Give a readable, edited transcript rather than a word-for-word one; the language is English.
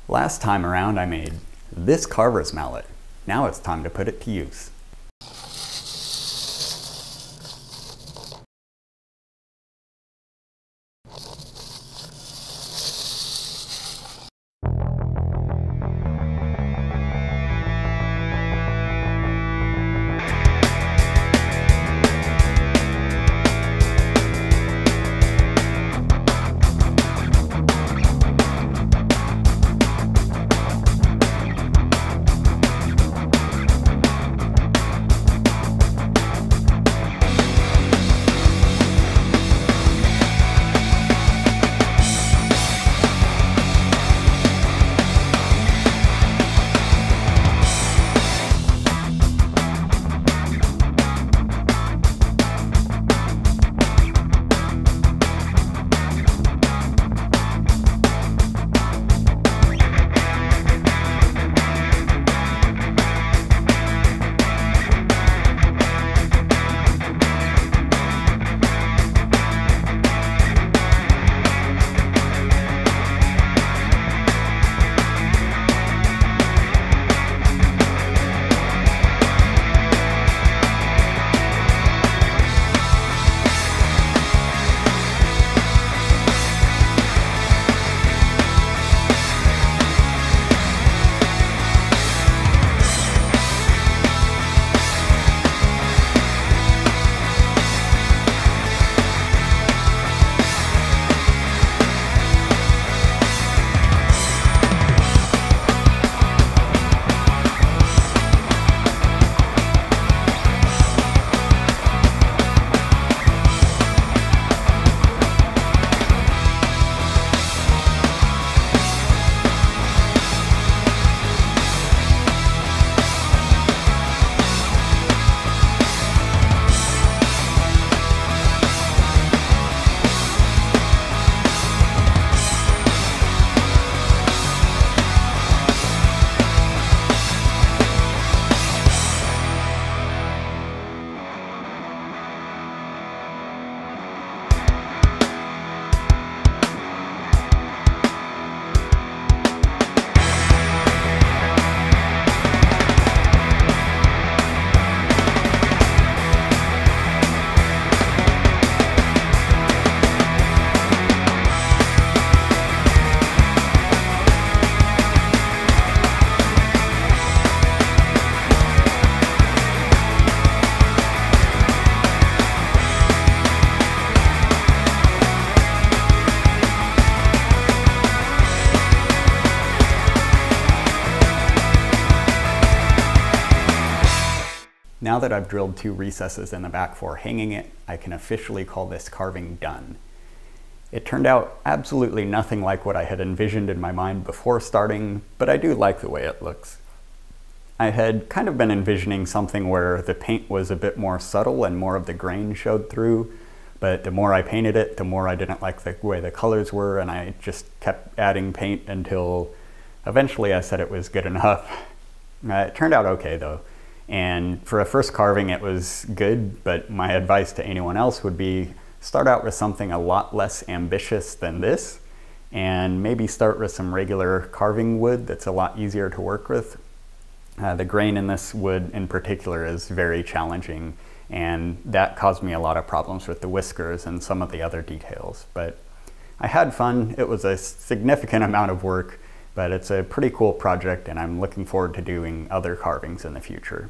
Last time around I made this carver's mallet. Now it's time to put it to use. Now that I've drilled 2 recesses in the back for hanging it, I can officially call this carving done. It turned out absolutely nothing like what I had envisioned in my mind before starting, but I do like the way it looks. I had kind of been envisioning something where the paint was a bit more subtle and more of the grain showed through, but the more I painted it, the more I didn't like the way the colors were, and I just kept adding paint until eventually I said it was good enough. It turned out okay though. And for a first carving, it was good, but my advice to anyone else would be start out with something a lot less ambitious than this, and maybe start with some regular carving wood that's a lot easier to work with. The grain in this wood in particular is very challenging, and that caused me a lot of problems with the whiskers and some of the other details. But I had fun. It was a significant amount of work, but it's a pretty cool project, and I'm looking forward to doing other carvings in the future.